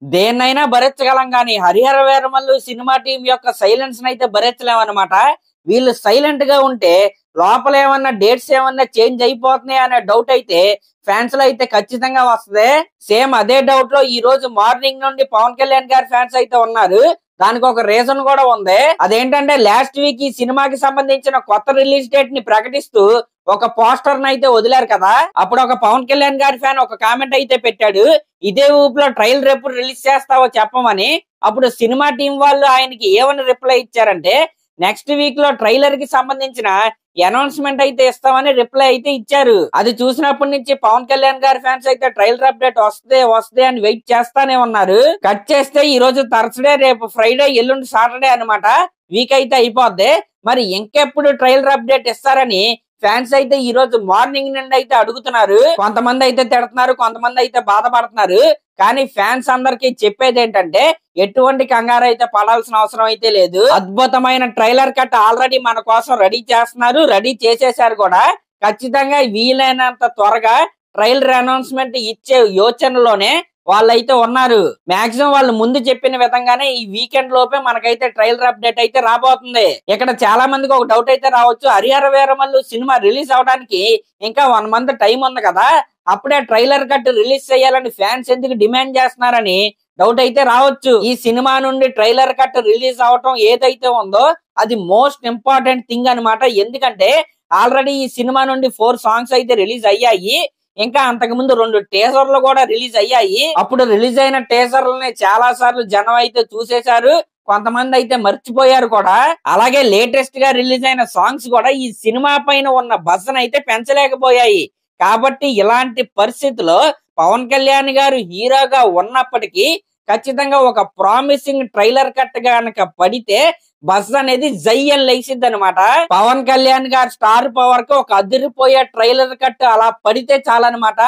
దేన్నైనా భరించగలం గాని Harihara Veeramallu cinema team యొక్క సైలెన్స్ అయితే భరించలేమన్నమాట. వీళ్ళు సైలెంట్ గా ఉంటే లోపల ఏమన్నా డేట్స్ ఏమన్నా చేంజ్ అయిపోతున్నాయి అనే డౌట్ అయితే ఫ్యాన్స్ లో అయితే ఖచ్చితంగా వస్తుంది. సేమ్ అదే డౌట్ లో ఈ రోజు మార్నింగ్ నుండి పవన్ కళ్యాణ్ గారి ఫ్యాన్స్ అయితే ఉన్నారు. దానికి ఒక రీజన్ కూడా ఉంది. అదేంటంటే లాస్ట్ వీక్ ఈ సినిమాకి సంబంధించిన కొత్త రిలీజ్ డేట్ ని ప్రకటిస్తూ ఒక పోస్టర్ అయితే వదిలారు కదా. అప్పుడు ఒక పవన్ కళ్యాణ్ గారి ఫ్యాన్ ఒక కామెంట్ అయితే పెట్టాడు, ఇదే ఊపులో ట్రైలర్ ఎప్పుడు రిలీజ్ చేస్తావో చెప్పమని. అప్పుడు సినిమా టీం వాళ్ళు ఆయనకి ఏమని రిప్లై ఇచ్చారంటే నెక్స్ట్ వీక్ లో ట్రైలర్ కి సంబంధించిన అనౌన్స్మెంట్ అయితే ఇస్తామని రిప్లై అయితే ఇచ్చారు. అది చూసినప్పటి నుంచి పవన్ కళ్యాణ్ గారి ఫ్యాన్స్ అయితే ట్రైలర్ అప్డేట్ వస్తే అని వెయిట్ చేస్తానే ఉన్నారు. కట్ చేస్తే ఈ రోజు థర్స్డే, రేపు ఫ్రైడే, ఎల్లుండి సాటర్డే అన్నమాట. వీక్ అయితే అయిపోద్ది. మరి ఇంకెప్పుడు ట్రైలర్ అప్డేట్ ఇస్తారని ఫ్యాన్స్ అయితే ఈ రోజు మార్నింగ్ నుండి అయితే అడుగుతున్నారు. కొంతమంది అయితే తిడుతున్నారు, కొంతమంది అయితే బాధపడుతున్నారు. కానీ ఫ్యాన్స్ అందరికి చెప్పేది ఏంటంటే ఎటువంటి కంగారు అయితే పడాల్సిన అవసరం అయితే లేదు. అద్భుతమైన ట్రైలర్ కట్ ఆల్రెడీ మన కోసం రెడీ చేస్తున్నారు, రెడీ చేసేసారు కూడా. ఖచ్చితంగా వీలైనంత త్వరగా ట్రైలర్ అనౌన్స్మెంట్ ఇచ్చే యోచనలోనే వాళ్ళైతే ఉన్నారు. మాక్సిమం వాళ్ళు ముందు చెప్పిన విధంగానే ఈ వీకెండ్ లోపే మనకైతే ట్రైలర్ అప్డేట్ అయితే రాబోతుంది. ఇక్కడ చాలా మందికి ఒక డౌట్ అయితే రావచ్చు, హరిహర వీరమల్లు సినిమా రిలీజ్ అవడానికి ఇంకా 1 month టైం ఉంది కదా, అప్పుడే ట్రైలర్ కట్ రిలీజ్ చేయాలని ఫ్యాన్స్ ఎందుకు డిమాండ్ చేస్తున్నారని డౌట్ అయితే రావచ్చు. ఈ సినిమా నుండి ట్రైలర్ కట్ రిలీజ్ అవటం ఏదైతే ఉందో అది మోస్ట్ ఇంపార్టెంట్ థింగ్ అన్నమాట. ఎందుకంటే ఆల్రెడీ ఈ సినిమా నుండి 4 songs అయితే రిలీజ్ అయ్యాయి. ఇంకా అంతకు ముందు 2 టీజర్లు కూడా రిలీజ్ అయ్యాయి. అప్పుడు రిలీజ్ అయిన టీజర్లని చాలా సార్లు జనం అయితే చూసేశారు, కొంతమంది అయితే మర్చిపోయారు కూడా. అలాగే లేటెస్ట్ గా రిలీజ్ అయిన సాంగ్స్ కూడా ఈ సినిమా పైన ఉన్న బజ్ అయితే పెంచలేకపోయాయి. కాబట్టి ఇలాంటి పరిస్థితిలో పవన్ కళ్యాణ్ గారు హీరోగా ఉన్నప్పటికీ ఖచ్చితంగా ఒక ప్రామిసింగ్ ట్రైలర్ కట్ గనక పడితే బస్ అనేది జయ్యన్ లేసిద్ది అనమాట. పవన్ కళ్యాణ్ గారి స్టార్ పవర్ కి ఒక అదిరిపోయే ట్రైలర్ కట్ అలా పడితే చాలన్నమాట.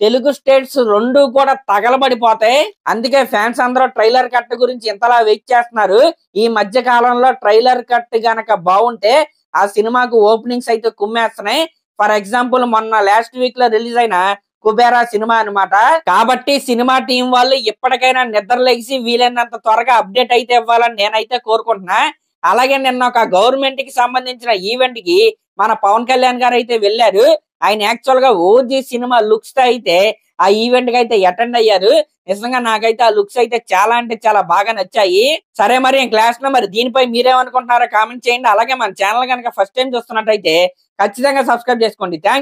తెలుగు స్టేట్స్ 2 కూడా తగలబడిపోతాయి. అందుకే ఫ్యాన్స్ అందరూ ట్రైలర్ కట్ గురించి ఇంతలా వెయిట్ చేస్తున్నారు. ఈ మధ్య కాలంలో ట్రైలర్ కట్ గనక బాగుంటే ఆ సినిమాకు ఓపెనింగ్స్ అయితే కుమ్మేస్తున్నాయి. ఫర్ ఎగ్జాంపుల్ మొన్న లాస్ట్ వీక్ లో రిలీజ్ అయిన కుబేరా సినిమా అన్నమాట. కాబట్టి సినిమా టీం వాళ్ళు ఇప్పటికైనా నిద్ర లేచి వీలైనంత త్వరగా అప్డేట్ అయితే ఇవ్వాలని నేనైతే కోరుకుంటున్నా. అలాగే నిన్న ఒక గవర్నమెంట్ కి సంబంధించిన ఈవెంట్ కి మన పవన్ కళ్యాణ్ గారు అయితే వెళ్ళారు. ఆయన యాక్చువల్ గా ఓజీ సినిమా లుక్స్ తో అయితే ఆ ఈవెంట్ కి అయితే అటెండ్ అయ్యారు. నిజంగా నాకైతే ఆ లుక్స్ అయితే చాలా అంటే చాలా బాగా నచ్చాయి. సరే మరి క్లాస్ లో మరి దీనిపై మీరేమనుకుంటున్నారో కామెంట్ చేయండి. అలాగే మన ఛానల్ కనుక ఫస్ట్ టైం చూస్తున్నట్టయితే ఖచ్చితంగా సబ్స్క్రైబ్ చేసుకోండి. Thank you.